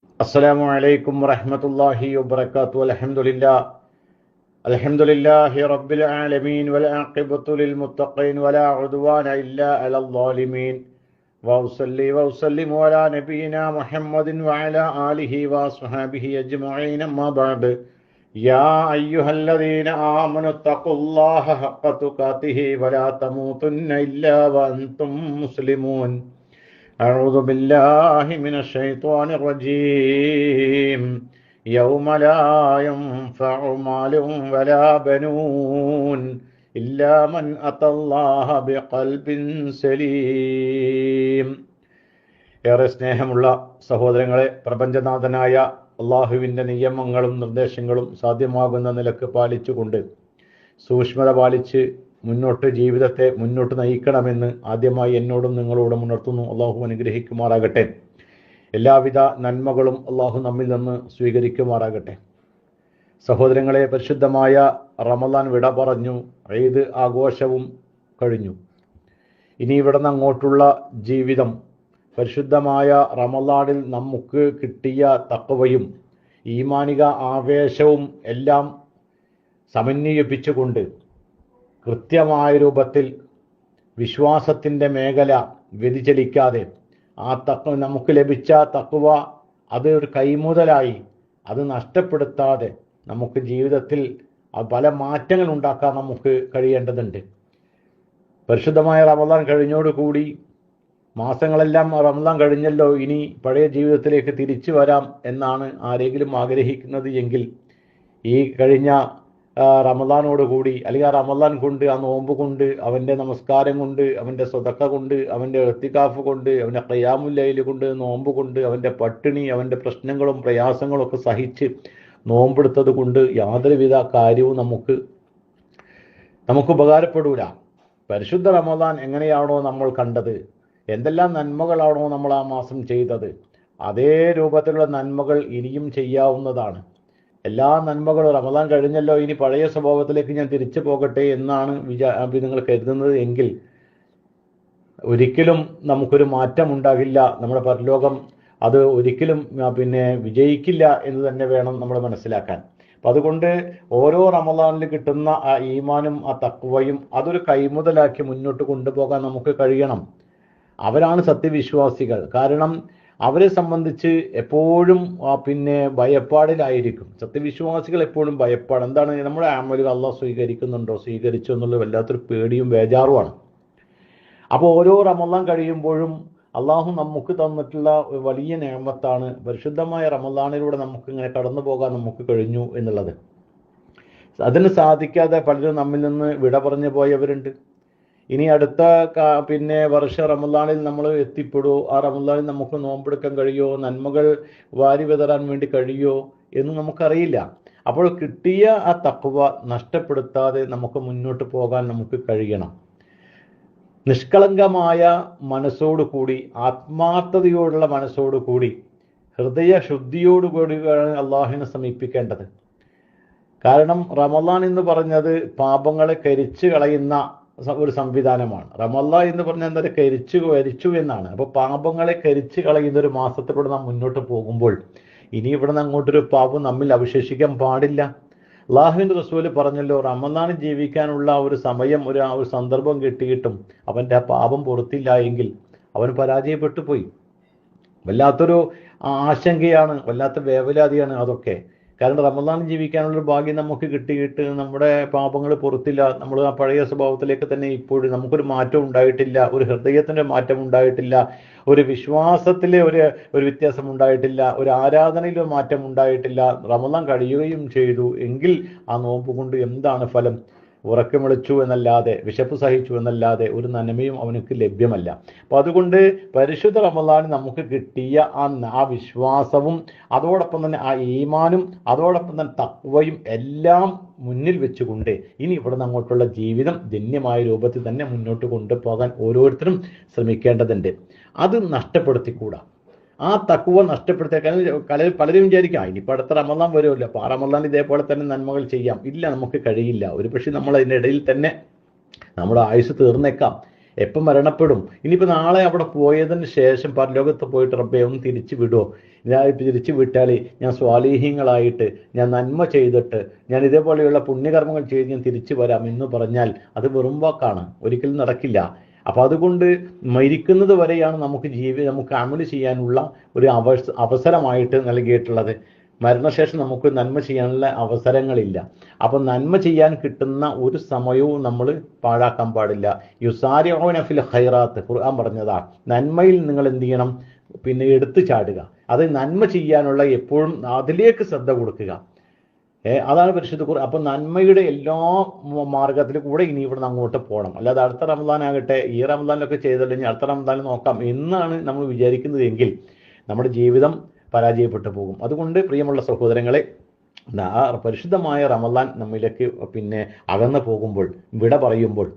السلام عليكم ورحمة الله وبركاته. الحمد لله رب العالمين والعاقبة للمتقين ولا عدوان إلا على الظالمين وأصلي وأسلم على نبينا محمد وعلى آله وصحبه أجمعين. أما بعد، يا أيها الذين آمنوا اتقوا الله حق تقاته ولا تموتن إلا وأنتم مسلمون. أعوذ بالله من الشيطان الرجيم. يوم لا ينفع مال ولا بنون إلا من أتى الله بقلب سليم. ഏറെ സ്നേഹമുള്ള സഹോദരങ്ങളെ, പ്രപഞ്ചനാഥനായ അള്ളാഹുവിൻ്റെ നിയമങ്ങളും നിർദ്ദേശങ്ങളും സാധ്യമാകുന്ന നിലക്ക് പാലിച്ചുകൊണ്ട് സൂക്ഷ്മത പാലിച്ച് ജീവിതത്തെ മുന്നോട്ട് നയിക്കണമെന്ന് ആദ്യമായി എന്നോടും നിങ്ങളോടും ഉണർത്തുന്നു. അള്ളാഹു അനുഗ്രഹിക്കുമാറാകട്ടെ. എല്ലാവിധ നന്മകളും അള്ളാഹു നമ്മിൽ നിന്ന് സ്വീകരിക്കുമാറാകട്ടെ. സഹോദരങ്ങളെ, പരിശുദ്ധമായ റമദാൻ വിട പറഞ്ഞു. ഈദ് ആഘോഷവും കഴിഞ്ഞു. ഇനി ഇവിടെ നിന്ന് അങ്ങോട്ടുള്ള ജീവിതം പരിശുദ്ധമായ റമദാനിൽ നമുക്ക് കിട്ടിയ തഖ്വയും ഈമാനിക ആവേശവും എല്ലാം സമന്വയിപ്പിച്ചുകൊണ്ട് കൃത്യമായ രൂപത്തിൽ വിശ്വാസത്തിൻ്റെ മേഖല വ്യതിചലിക്കാതെ നമുക്ക് ലഭിച്ച തഖ്വ അത് ഒരു കൈമുതലായി അത് നഷ്ടപ്പെടുത്താതെ നമുക്ക് ജീവിതത്തിൽ പല മാറ്റങ്ങൾ ഉണ്ടാക്കാൻ നമുക്ക് കഴിയേണ്ടതുണ്ട്. പരിശുദ്ധമായ റമദാൻ കഴിഞ്ഞോടുകൂടി മാസങ്ങളെല്ലാം റമദാൻ കഴിഞ്ഞല്ലോ, ഇനി പഴയ ജീവിതത്തിലേക്ക് തിരിച്ചു വരാം എന്നാണ് ആരെങ്കിലും ആഗ്രഹിക്കുന്നത് എങ്കിൽ ഈ കഴിഞ്ഞ റമദാനോടുകൂടി അല്ലെങ്കിൽ ആ റമദാൻ കൊണ്ട്, ആ നോമ്പ് കൊണ്ട്, അവൻ്റെ നമസ്കാരം കൊണ്ട്, അവൻ്റെ സ്വതക്ക കൊണ്ട്, അവൻ്റെ ഇഅ്തികാഫ് കൊണ്ട്, അവൻ്റെ ഖിയാമുൽ ലൈൽ കൊണ്ട്, നോമ്പ് കൊണ്ട്, അവൻ്റെ പട്ടിണി, അവൻ്റെ പ്രശ്നങ്ങളും പ്രയാസങ്ങളും ഒക്കെ സഹിച്ച് നോമ്പെടുത്തത് കൊണ്ട് യാതൊരുവിധ കാര്യവും നമുക്ക് ഉപകാരപ്പെടൂല. പരിശുദ്ധ റമദാൻ എങ്ങനെയാണോ നമ്മൾ കണ്ടത്, എന്തെല്ലാം നന്മകളാണോ നമ്മൾ ആ മാസം ചെയ്തത്, അതേ രൂപത്തിലുള്ള നന്മകൾ ഇനിയും ചെയ്യാവുന്നതാണ്. എല്ലാ നന്മകളും റമദാൻ കഴിഞ്ഞല്ലോ, ഇനി പഴയ സ്വഭാവത്തിലേക്ക് ഞാൻ തിരിച്ചു പോകട്ടെ എന്നാണ് നിങ്ങൾ കരുതുന്നത് എങ്കിൽ ഒരിക്കലും നമുക്കൊരു മാറ്റം ഉണ്ടാകില്ല. നമ്മുടെ പരലോകം അത് ഒരിക്കലും വിജയിക്കില്ല എന്ന് തന്നെ വേണം നമ്മൾ മനസ്സിലാക്കാൻ. അപ്പം അതുകൊണ്ട് ഓരോ റമദാനിൽ കിട്ടുന്ന ആ ഈമാനും ആ തഖ്വയും അതൊരു കൈമുതലാക്കി മുന്നോട്ട് കൊണ്ടുപോകാൻ നമുക്ക് കഴിയണം. അവരാണ് സത്യവിശ്വാസികൾ. കാരണം അവരെ സംബന്ധിച്ച് എപ്പോഴും ഭയപ്പാടിലായിരിക്കും. സത്യവിശ്വാസികൾ എപ്പോഴും ഭയപ്പാട്. എന്താണ്? നമ്മുടെ അമലുകൾ അള്ളാഹ് സ്വീകരിക്കുന്നുണ്ടോ, സ്വീകരിച്ചു എന്നുള്ളത് വല്ലാത്തൊരു പേടിയും ബേജാറുമാണ്. അപ്പോൾ ഓരോ റമദാൻ കഴിയുമ്പോഴും അള്ളാഹു നമുക്ക് തന്നിട്ടുള്ള വലിയ നിഅമത്താണ്. പരിശുദ്ധമായ റമദാനിലൂടെ നമുക്ക് ഇങ്ങനെ കടന്നു പോകാൻ നമുക്ക് കഴിഞ്ഞു എന്നുള്ളത്. അതിന് സാധിക്കാതെ പലരും നമ്മിൽ നിന്ന് വിട പറഞ്ഞു പോയവരുണ്ട്. ഇനി അടുത്ത വർഷ റമദാനിൽ നമ്മൾ എത്തിപ്പെടുമോ, ആ റമദാനിൽ നമുക്ക് നോമ്പെടുക്കാൻ കഴിയുമോ, നന്മകൾ വാരി വിതറാൻ വേണ്ടി കഴിയുമോ എന്ന് നമുക്കറിയില്ല. അപ്പോൾ കിട്ടിയ ആ തഖ്വ നഷ്ടപ്പെടുത്താതെ നമുക്ക് മുന്നോട്ട് പോകാൻ നമുക്ക് കഴിയണം. നിഷ്കളങ്കമായ മനസ്സോടുകൂടി, ആത്മാർത്ഥതയോടുള്ള മനസ്സോടുകൂടി, ഹൃദയ ശുദ്ധിയോടുകൂടിയാണ് അള്ളാഹുവിനെ സമീപിക്കേണ്ടത്. കാരണം റമദാൻ എന്ന് പറഞ്ഞത് പാപങ്ങളെ കരിച്ചു കളയുന്ന ഒരു സംവിധാനമാണ്. റമദാൻ എന്ന് പറഞ്ഞാൽ എന്താ, കരിച്ചു എന്നാണ്. അപ്പോൾ പാപങ്ങളെ കരിച്ചു കളയുന്ന ഒരു മാസത്തിലൂടെ നാം മുന്നോട്ട് പോകുമ്പോൾ ഇനി ഇവിടെ നിന്ന് അങ്ങോട്ടൊരു പാപം നമ്മിൽ അവശേഷിക്കാൻ പാടില്ല. അല്ലാഹുവിൻ്റെ റസൂല് പറഞ്ഞല്ലോ, റമദാനിൽ ജീവിക്കാനുള്ള ഒരു സമയം, ഒരു സന്ദർഭം കിട്ടിയിട്ടും അവൻ്റെ ആ പാപം പുറത്തില്ല എങ്കിൽ അവൻ പരാജയപ്പെട്ടു പോയി. വല്ലാത്തൊരു ആശങ്കയാണ്, വല്ലാത്ത വേവലാതിയാണ് അതൊക്കെ. കാരണം റമദാൻ ജീവിക്കാനുള്ളൊരു ഭാഗ്യം നമുക്ക് കിട്ടിയിട്ട് നമ്മുടെ പാപങ്ങൾ പുറത്തില്ല, നമ്മൾ ആ പഴയ സ്വഭാവത്തിലേക്ക് തന്നെ ഇപ്പോഴും നമുക്കൊരു മാറ്റം ഉണ്ടായിട്ടില്ല, ഒരു ഹൃദയത്തിൻ്റെ മാറ്റം ഉണ്ടായിട്ടില്ല, ഒരു വിശ്വാസത്തിലെ ഒരു വ്യത്യാസം ഉണ്ടായിട്ടില്ല, ഒരു ആരാധനയിലെ മാറ്റം ഉണ്ടായിട്ടില്ല. റമദാൻ കഴിയുകയും ചെയ്തു എങ്കിൽ ആ നോമ്പ് കൊണ്ട് എന്താണ് ഫലം? ഉറക്കം വിളിച്ചു എന്നല്ലാതെ, വിശപ്പ് സഹിച്ചു എന്നല്ലാതെ ഒരു നന്മയും അവനക്ക് ലഭ്യമല്ല. അപ്പം അതുകൊണ്ട് പരിശുദ്ധ റമദാൻ നമുക്ക് കിട്ടിയ ആ വിശ്വാസവും അതോടൊപ്പം തന്നെ ആ ഈമാനും അതോടൊപ്പം തന്നെ തഖ്വയും എല്ലാം മുന്നിൽ വെച്ചുകൊണ്ട് ഇനി ഇവിടെ നിന്ന് അങ്ങോട്ടുള്ള ജീവിതം ധന്യമായ രൂപത്തിൽ തന്നെ മുന്നോട്ട് കൊണ്ടുപോകാൻ ഓരോരുത്തരും ശ്രമിക്കേണ്ടതുണ്ട്. അത് നഷ്ടപ്പെടുത്തിക്കൂടാ. ആ തഖ്വ നഷ്ടപ്പെടുത്തിയ പലരും വിചാരിക്കാം ഇനിയിപ്പോൾ അടുത്ത റമദാൻ വരുമല്ലോ, അപ്പോൾ ആ റമദാൻ ഇതേപോലെ തന്നെ നന്മകൾ ചെയ്യാം. ഇല്ല, നമുക്ക് കഴിയില്ല. ഒരു പക്ഷേ നമ്മൾ അതിൻ്റെ ഇടയിൽ തന്നെ നമ്മുടെ ആയുസ് തീർന്നേക്കാം. എപ്പം മരണപ്പെടും. ഇനിയിപ്പോൾ നാളെ അവിടെ പോയതിന് ശേഷം പരലോകത്ത് പോയിട്ട് റബ്ബേ ഒന്ന് തിരിച്ചു വിടുമോ, ഞാൻ തിരിച്ചു വിട്ടാൽ ഞാൻ സ്വാലീഹ്യങ്ങളായിട്ട് ഞാൻ നന്മ ചെയ്തിട്ട് ഞാൻ ഇതേപോലെയുള്ള പുണ്യകർമ്മങ്ങൾ ചെയ്ത് ഞാൻ തിരിച്ചു വരാം എന്ന് പറഞ്ഞാൽ അത് വെറും വാക്കാണ്, ഒരിക്കലും നടക്കില്ല. അപ്പം അതുകൊണ്ട് മരിക്കുന്നത് വരെയാണ് നമുക്ക് അമല് ചെയ്യാനുള്ള ഒരു അവസരമായിട്ട് നൽകിയിട്ടുള്ളത്. മരണശേഷം നമുക്ക് നന്മ ചെയ്യാനുള്ള അവസരങ്ങളില്ല. അപ്പം നന്മ ചെയ്യാൻ കിട്ടുന്ന ഒരു സമയവും നമ്മൾ പാഴാക്കാൻ പാടില്ല. യുസാരിഊന ഫിൽ ഖൈറാത്ത് ഖുർആൻ പറഞ്ഞതാണ്, നന്മയിൽ നിങ്ങൾ എന്ത് ചെയ്യണം, പിന്നെ എടുത്തു ചാടുക. അത് നന്മ ചെയ്യാനുള്ള എപ്പോഴും അതിലേക്ക് ശ്രദ്ധ കൊടുക്കുക. അതാണ് പരിശുദ്ധ ഖുർആൻ. അപ്പം നന്മയുടെ എല്ലാ മാർഗത്തിലും കൂടെ ഇനി ഇവിടുന്ന് അങ്ങോട്ട് പോകണം. അല്ലാതെ അടുത്ത റമദാൻ ആകട്ടെ, ഈ റമദാനിലൊക്കെ ചെയ്തില്ലെങ്കിൽ അടുത്ത റമദാനിൽ നോക്കാം എന്നാണ് നമ്മൾ വിചാരിക്കുന്നതെങ്കിൽ നമ്മുടെ ജീവിതം പരാജയപ്പെട്ടു പോകും. അതുകൊണ്ട് പ്രിയമുള്ള സഹോദരങ്ങളെ, പരിശുദ്ധമായ റമദാൻ നമ്മിലേക്ക് പിന്നെ അകന്നു പോകുമ്പോൾ, വിട പറയുമ്പോൾ,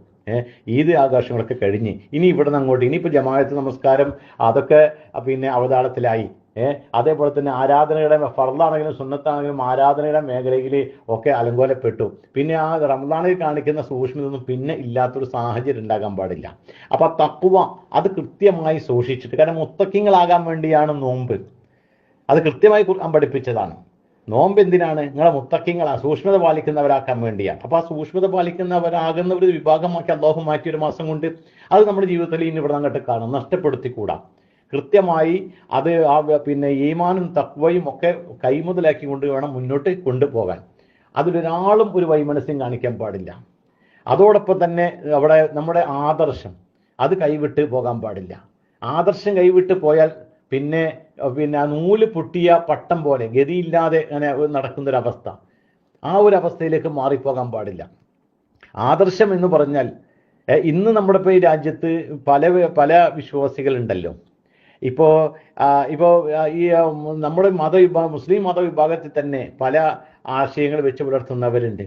ഈദ് ആഘോഷങ്ങളൊക്കെ കഴിഞ്ഞ് ഇനി ഇവിടുന്ന് അങ്ങോട്ട് ഇനിയിപ്പോൾ ജമാഅത്ത് നമസ്കാരം അതൊക്കെ പിന്നെ അവതാളത്തിലായി. അതേപോലെ തന്നെ ആരാധനയുടെ ഫർളാണെങ്കിലും സുന്നത്താണെങ്കിലും ആരാധനയുടെ മേഖലയിൽ ഒക്കെ അലങ്കോലപ്പെട്ടു. പിന്നെ ആ റമദാനിൽ കാണിക്കുന്ന സൂക്ഷ്മതൊന്നും പിന്നെ ഇല്ലാത്തൊരു സാഹചര്യം ഉണ്ടാകാൻ പാടില്ല. അപ്പൊ തഖ്വ അത് കൃത്യമായി സൂക്ഷിച്ചിട്ട്, കാരണം മുത്തക്കിങ്ങളാകാൻ വേണ്ടിയാണ് നോമ്പ്. അത് കൃത്യമായി ഖുർആൻ പഠിപ്പിച്ചതാണ്. നോമ്പ് എന്തിനാണ്? നിങ്ങളെ മുത്തക്കിങ്ങളാ സൂക്ഷ്മത പാലിക്കുന്നവരാക്കാൻ വേണ്ടിയാണ്. അപ്പൊ ആ സൂക്ഷ്മത പാലിക്കുന്നവരാകുന്ന ഒരു വിഭാഗമാക്കി അല്ലാഹു മാറ്റി ഒരു മാസം കൊണ്ട് അത് നമ്മുടെ ജീവിതത്തിൽ ഇനി ഇവിടെ അങ്ങോട്ട് കാണും, നഷ്ടപ്പെടുത്തിക്കൂടാ. കൃത്യമായി അത് പിന്നെ ഈമാനും തഖ്വയും ഒക്കെ കൈമുതലാക്കി കൊണ്ട് വേണം മുന്നോട്ട് കൊണ്ടുപോകാൻ. അതിലൊരാളും ഒരു വൈമനസ്യം കാണിക്കാൻ പാടില്ല. അതോടൊപ്പം തന്നെ അവിടെ നമ്മുടെ ആദർശം അത് കൈവിട്ട് പോകാൻ പാടില്ല. ആദർശം കൈവിട്ട് പോയാൽ പിന്നെ ആ നൂല് പൊട്ടിയ പട്ടം പോലെ ഗതിയില്ലാതെ അങ്ങനെ നടക്കുന്നൊരവസ്ഥ, ആ ഒരു അവസ്ഥയിലേക്ക് മാറിപ്പോകാൻ പാടില്ല. ആദർശം എന്ന് പറഞ്ഞാൽ ഇന്ന് നമ്മുടെ ഇപ്പോൾ ഈ രാജ്യത്ത് പല വിശ്വാസികളുണ്ടല്ലോ. ഇപ്പോൾ ഈ നമ്മുടെ മുസ്ലിം മതവിഭാഗത്തിൽ തന്നെ പല ആശയങ്ങൾ വെച്ച് പുലർത്തുന്നവരുണ്ട്.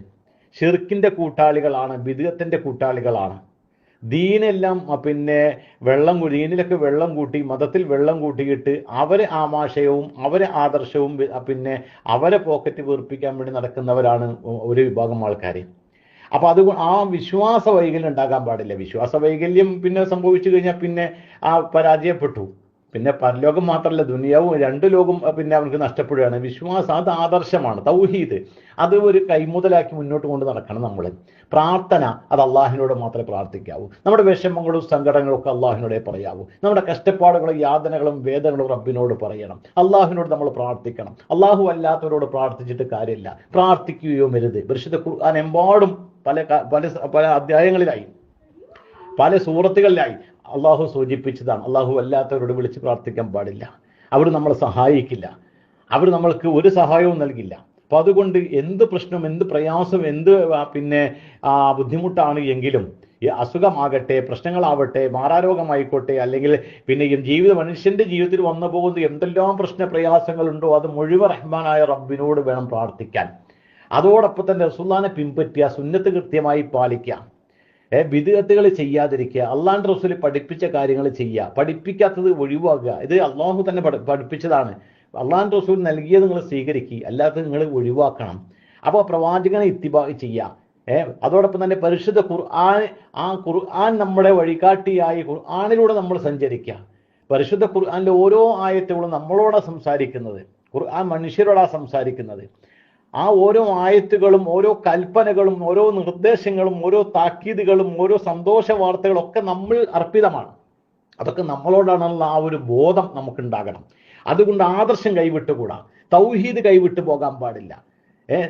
ഷിർക്കിൻ്റെ കൂട്ടാളികളാണ്, ബിദ്അത്തിന്റെ കൂട്ടാളികളാണ്. ദീനെല്ലാം പിന്നെ ദീനിലൊക്കെ വെള്ളം കൂട്ടി, മതത്തിൽ വെള്ളം കൂട്ടിയിട്ട് അവരെ ആമാശയവും അവരെ ആദർശവും പിന്നെ അവരെ പോക്കറ്റ് വീർപ്പിക്കാൻ വേണ്ടി നടക്കുന്നവരാണ് ഒരു വിഭാഗം ആൾക്കാർ. അപ്പൊ അത് ആ വിശ്വാസ വൈകല്യം ഉണ്ടാകാൻ പാടില്ല. വിശ്വാസ വൈകല്യം പിന്നെ സംഭവിച്ചു കഴിഞ്ഞാൽ പിന്നെ പരാജയപ്പെട്ടു. പിന്നെ പരലോകം മാത്രമല്ല, ദുനിയാവും രണ്ട് ലോകം പിന്നെ അവർക്ക് നഷ്ടപ്പെടുകയാണ്. വിശ്വാസം അത് ആദർശമാണ്, തൗഹീദ് അത് ഒരു കൈമുതലാക്കി മുന്നോട്ട് കൊണ്ട് നടക്കണം. നമ്മൾ പ്രാർത്ഥന അത് അള്ളാഹിനോട് മാത്രമേ പ്രാർത്ഥിക്കാവൂ. നമ്മുടെ വിഷമങ്ങളും സങ്കടങ്ങളും ഒക്കെ അള്ളാഹിനോടെ പറയാവൂ. നമ്മുടെ കഷ്ടപ്പാടുകളും യാതനകളും വേദനകളും റബ്ബിനോട് പറയണം. അള്ളാഹിനോട് നമ്മൾ പ്രാർത്ഥിക്കണം. അള്ളാഹു അല്ലാത്തവരോട് പ്രാർത്ഥിച്ചിട്ട് കാര്യമില്ല, പ്രാർത്ഥിക്കുകയോ വരുത്. പരിശുദ്ധ ഖുർആൻ എമ്പാടും പല അധ്യായങ്ങളിലായി, പല സൂറത്തുകളിലായി അള്ളാഹു സൂചിപ്പിച്ചതാണ്. അള്ളാഹു അല്ലാത്തവരോട് വിളിച്ച് പ്രാർത്ഥിക്കാൻ പാടില്ല. അവർ നമ്മളെ സഹായിക്കില്ല, അവർ നമ്മൾക്ക് ഒരു സഹായവും നൽകില്ല. അപ്പൊ അതുകൊണ്ട് എന്ത് പ്രശ്നം, എന്ത് പ്രയാസം, എന്ത് പിന്നെ ബുദ്ധിമുട്ടാണ് എങ്കിലും, ഈ അസുഖമാകട്ടെ, പ്രശ്നങ്ങളാവട്ടെ, മാറാരോഗമായിക്കോട്ടെ, അല്ലെങ്കിൽ പിന്നെ മനുഷ്യന്റെ ജീവിതത്തിൽ വന്നു പോകുന്ന എന്തെല്ലാം പ്രയാസങ്ങളുണ്ടോ അത് മുഴുവൻ റഹ്മാനായ റബ്ബിനോട് വേണം പ്രാർത്ഥിക്കാൻ. അതോടൊപ്പം തന്നെ റസൂലുള്ളാഹിനെ പിൻപറ്റുക, സുന്നത്ത് കൃത്യമായി പാലിക്കുക, ബിദ്അത്തുകൾ ചെയ്യാതിരിക്കുക, അള്ളാഹുവിന്റെ റസൂൽ പഠിപ്പിച്ച കാര്യങ്ങൾ ചെയ്യുക, പഠിപ്പിക്കാത്തത് ഒഴിവാക്കുക. ഇത് അള്ളാഹു തന്നെ പഠിപ്പിച്ചതാണ്. അള്ളാഹുവിന്റെ റസൂൽ നൽകിയത് നിങ്ങൾ സ്വീകരിക്കുക, അല്ലാത്തത് നിങ്ങൾ ഒഴിവാക്കണം. അപ്പോൾ പ്രവാചകനെ ഇത്തിബാ ചെയ്യുക. അതോടൊപ്പം തന്നെ പരിശുദ്ധ ഖുർആൻ നമ്മുടെ വഴികാട്ടിയായി ഖുർആനിലൂടെ നമ്മൾ സഞ്ചരിക്കുക. പരിശുദ്ധ ഖുർആനിലെ ഓരോ ആയത്തുകളും നമ്മളോടാണ് സംസാരിക്കുന്നത്, ഖുർആൻ മനുഷ്യരോടാണ് സംസാരിക്കുന്നത്. ആ ഓരോ ആയത്തുകളും ഓരോ കൽപ്പനകളും ഓരോ നിർദ്ദേശങ്ങളും ഓരോ താക്കീതുകളും ഓരോ സന്തോഷ വാർത്തകളും ഒക്കെ നമ്മൾ അർപ്പിതമാണ്. അതൊക്കെ നമ്മളോടാണുള്ള ആ ഒരു ബോധം നമുക്കുണ്ടാകണം. അതുകൊണ്ട് ആദർശം കൈവിട്ടുകൂടാ, തൗഹീദ് കൈവിട്ടു പോകാൻ പാടില്ല,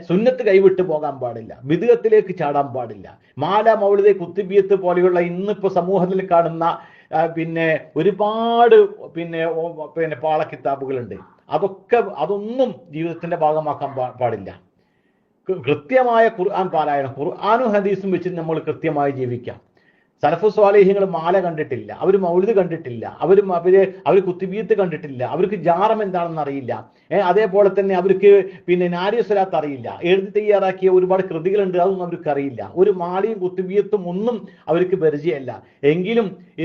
സുന്നത്ത് കൈവിട്ടു പോകാൻ പാടില്ല, ബിദ്അത്തിലേക്ക് ചാടാൻ പാടില്ല. മാല, മൗലിദ്, കുത്തുബിയത്ത് പോലെയുള്ള ഇന്നിപ്പോൾ സമൂഹത്തിൽ കാണുന്ന പിന്നെ ഒരുപാട് പിന്നെ പാളക്കിതാബുകളുണ്ട്. അതൊന്നും ജീവിതത്തിന്റെ ഭാഗമാക്കാൻ പാടില്ല. കൃത്യമായ ഖുർആൻ പാരായണം, ഖുർആനും ഹദീസും വെച്ച് നമ്മൾ കൃത്യമായി ജീവിക്കാം. സലഫു സ്വാലിഹ്യങ്ങൾ മാല കണ്ടിട്ടില്ല, അവർ മൗലിദ് കണ്ടിട്ടില്ല, അവർ കുത്തുബിയത്ത് കണ്ടിട്ടില്ല, അവർക്ക് ജാറം എന്താണെന്ന് അറിയില്ല. അതേപോലെ തന്നെ അവർക്ക് പിന്നെ നാരിയ സ്വലാത്ത് അറിയില്ല, എഴുതി തയ്യാറാക്കിയ ഒരുപാട് കൃതികളുണ്ട്, അതൊന്നും അവർക്ക് അറിയില്ല. ഒരു മാലയും കുത്തുബിയത്തും ഒന്നും അവർക്ക് പരിചയമല്ല.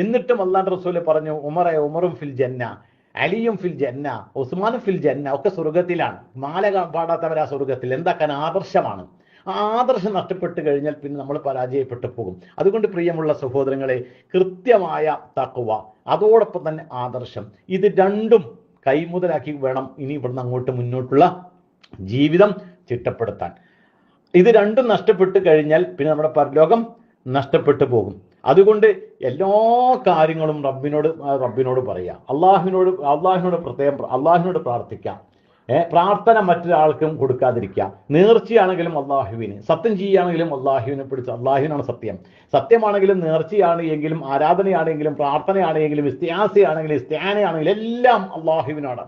എന്നിട്ടും അല്ലാഹുവിന്റെ റസൂൽ പറഞ്ഞു, ഉമറും ഫിൽ ജന്ന, അലിയും ഫിൽ ജന്ന, ഉസ്മാനും ഫിൽ ജന്ന, ഒക്കെ സ്വർഗത്തിലാണ്. മാല പാടാത്തവരാ സ്വർഗത്തിൽ. എന്താക്കാൻ? ആദർശമാണ്. ആ ആദർശം നഷ്ടപ്പെട്ട് കഴിഞ്ഞാൽ പിന്നെ നമ്മൾ പരാജയപ്പെട്ടു പോകും. അതുകൊണ്ട് പ്രിയമുള്ള സഹോദരങ്ങളെ, കൃത്യമായ തഖ്വ അതോടൊപ്പം തന്നെ ആദർശം, ഇത് രണ്ടും കൈമുതലാക്കി വേണം ഇനി ഇവിടുന്ന് അങ്ങോട്ട് മുന്നോട്ടുള്ള ജീവിതം ചിട്ടപ്പെടുത്താൻ. ഇത് രണ്ടും നഷ്ടപ്പെട്ട് കഴിഞ്ഞാൽ പിന്നെ നമ്മുടെ പരലോകം നഷ്ടപ്പെട്ടു പോകും. അതുകൊണ്ട് എല്ലാ കാര്യങ്ങളും റബ്ബിനോട് പറയുക, അള്ളാഹിനോട് പ്രത്യേകം അള്ളാഹിനോട് പ്രാർത്ഥിക്കാം. പ്രാർത്ഥന മറ്റൊരാൾക്കും കൊടുക്കാതിരിക്കുക. നേർച്ചയാണെങ്കിലും അള്ളാഹുവിന്, സത്യം ചെയ്യുകയാണെങ്കിലും അള്ളാഹുവിനെ പിടിച്ച്, അള്ളാഹുവിനാണ് സത്യം. സത്യമാണെങ്കിലും നേർച്ചയാണ് എങ്കിലും ആരാധനയാണെങ്കിലും പ്രാർത്ഥനയാണെങ്കിലും ഇസ്തിആസയാണെങ്കിലും ഇസ്തിആനയാണെങ്കിലും എല്ലാം അള്ളാഹുവിനാണ്.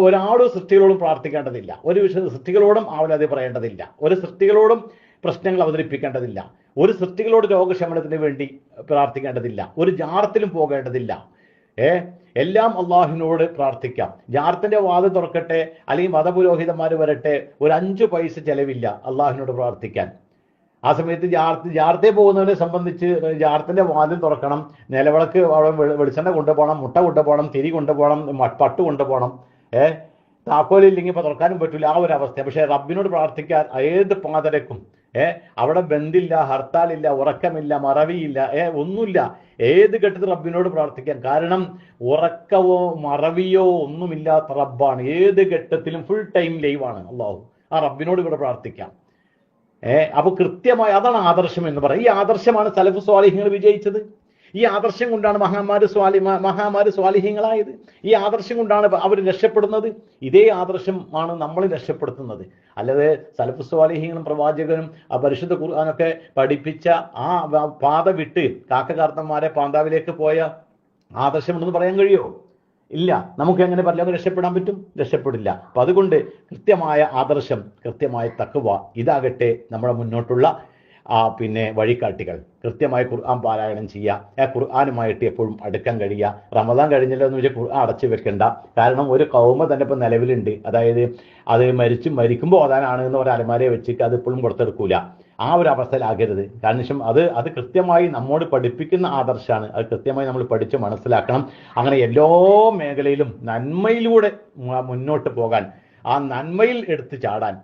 ഒരാളും സൃഷ്ടികളോടും പ്രാർത്ഥിക്കേണ്ടതില്ല, ഒരു സൃഷ്ടികളോടും ആവലാതി പറയേണ്ടതില്ല, ഒരു സൃഷ്ടികളോടും പ്രശ്നങ്ങൾ അവതരിപ്പിക്കേണ്ടതില്ല, ഒരു സൃഷ്ടികളോട് രോഗശമനത്തിന് വേണ്ടി പ്രാർത്ഥിക്കേണ്ടതില്ല, ഒരു ജാറത്തിലും പോകേണ്ടതില്ല. എല്ലാം അള്ളാഹുവിനോട് പ്രാർത്ഥിക്കാം. ജാറത്തിന്റെ വാതിൽ തുറക്കട്ടെ, അല്ലെങ്കിൽ മതപുരോഹിതന്മാർ വരട്ടെ, ഒരു 5 പൈസ ചെലവില്ല അള്ളാഹുവിനോട് പ്രാർത്ഥിക്കാൻ. ആ സമയത്ത് ജാറത്തെ പോകുന്നവരെ സംബന്ധിച്ച് ജാറത്തിന്റെ വാതിൽ തുറക്കണം, നിലവിളക്ക് വെളിച്ചെണ്ണ കൊണ്ടുപോകണം, മുട്ട കൊണ്ടുപോകണം, തിരി കൊണ്ടുപോകണം, പട്ട് കൊണ്ടുപോകണം. താക്കോലില്ലെങ്കിൽ ഇപ്പൊ തുറക്കാനും പറ്റില്ല, ആ ഒരു അവസ്ഥ. പക്ഷെ റബ്ബിനോട് പ്രാർത്ഥിക്കാൻ ഏത് പാതരക്കും അവിടെ ബന്ദില്ല, ഹർത്താലില്ല, ഉറക്കമില്ല, മറവിയില്ല, ഒന്നുമില്ല. ഏത് ഘട്ടത്തിൽ റബ്ബിനോട് പ്രാർത്ഥിക്കാൻ. കാരണം ഉറക്കവോ മറവിയോ ഒന്നുമില്ലാത്ത റബ്ബാണ്. ഏത് ഘട്ടത്തിലും ഫുൾ ടൈം ലൈവാണ് അല്ലാഹു. ആ റബ്ബിനോട് ഇവിടെ പ്രാർത്ഥിക്കാം. അപ്പൊ കൃത്യമായി അതാണ് ആദർശം എന്ന് പറയുന്നത്. ഈ ആദർശമാണ് സലഫ് സ്വാലിഹ്യങ്ങൾ വിജയിച്ചത്. ഈ ആദർശം കൊണ്ടാണ് മഹാമാര് സ്വാലിഹ്യങ്ങളായത്. ഈ ആദർശം കൊണ്ടാണ് അവർ രക്ഷപ്പെടുന്നത്. ഇതേ ആദർശമാണ് നമ്മൾ രക്ഷപ്പെടുത്തുന്നത്. അല്ലാതെ സലഫ് സ്വാലിഹ്യങ്ങളും പ്രവാചകനും പരിശുദ്ധ ഖുർആനൊക്കെ പഠിപ്പിച്ച ആ പാത വിട്ട് കാക്കകാർത്തന്മാരെ പാന്താവിലേക്ക് പോയ ആദർശമുണ്ടെന്ന് പറയാൻ കഴിയുമോ? ഇല്ല. നമുക്ക് എങ്ങനെ പരലോകം രക്ഷപ്പെടാൻ പറ്റും? രക്ഷപ്പെടില്ല. അപ്പൊ അതുകൊണ്ട് കൃത്യമായ ആദർശം, കൃത്യമായ തഖ്വ, ഇതാകട്ടെ നമ്മുടെ മുന്നോട്ടുള്ള വഴികാട്ടികൾ. കൃത്യമായി ഖുർആൻ പാരായണം ചെയ്യുക, ഖുർആനുമായിട്ട് എപ്പോഴും അടുക്കാൻ കഴിയുക. റമദാൻ കഴിഞ്ഞല്ലോ എന്ന് വെച്ചാൽ ഖുർആൻ അടച്ചു വെക്കണ്ട. കാരണം ഒരു കൗമ തന്നെ ഇപ്പം നിലവിലുണ്ട്. അതായത് അത് മരിക്കുമ്പോൾ ഓതാനാണ് എന്ന് ഒരു അലമാരയെ വെച്ചിട്ട് അത് ഇപ്പോഴും പുറത്തെടുക്കൂല. ആ ഒരു അവസ്ഥയിലാകരുത്. കാരണം അത് കൃത്യമായി നമ്മോട് പഠിപ്പിക്കുന്ന ആദർശമാണ്. അത് കൃത്യമായി നമ്മൾ പഠിച്ച് മനസ്സിലാക്കണം. അങ്ങനെ എല്ലാ മേഖലയിലും നന്മയിലൂടെ മുന്നോട്ട് പോകാൻ, ആ നന്മയിൽ എടുത്ത് ചാടാൻ,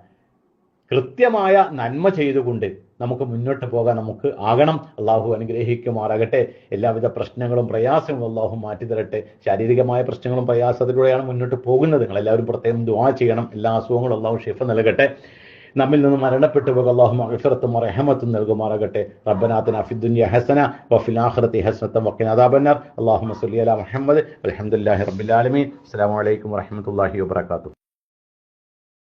കൃത്യമായ നന്മ ചെയ്തുകൊണ്ട് നമുക്ക് മുന്നോട്ട് പോകാൻ നമുക്ക് ആകണം. അള്ളാഹു അനുഗ്രഹിക്കുമാറാകട്ടെ. എല്ലാവിധ പ്രശ്നങ്ങളും പ്രയാസങ്ങളും അള്ളാഹു മാറ്റിത്തരട്ടെ. ശാരീരികമായ പ്രശ്നങ്ങളും പ്രയാസത്തിലൂടെയാണ് മുന്നോട്ട് പോകുന്നത്. നിങ്ങളെല്ലാവരും പ്രത്യേകം ദുആ ചെയ്യണം. എല്ലാ അസുഖങ്ങളും അള്ളാഹു ഷിഫ നൽകട്ടെ. നമ്മിൽ നിന്ന് മരണപ്പെട്ടു പോക അല്ലാഹു മഗ്ഫിറത്തും റഹ്മത്തും നൽകുമാറാകട്ടെ. റബ്ബനാ ആതിനാ ഫിദ്ദുനിയ ഹസന വഫിൽ ആഖിറതി ഹസനത വഖിനാ അദാബന്നാർ. അല്ലാഹുമ്മ സ്വല്ലി അലാ മുഹമ്മദ് വൽഹംദുലില്ലാഹി റബ്ബിൽ ആലമീൻ. അസ്സലാമു അലൈക്കും വറഹ്മത്തുള്ളാഹി വബറകാതുഹു.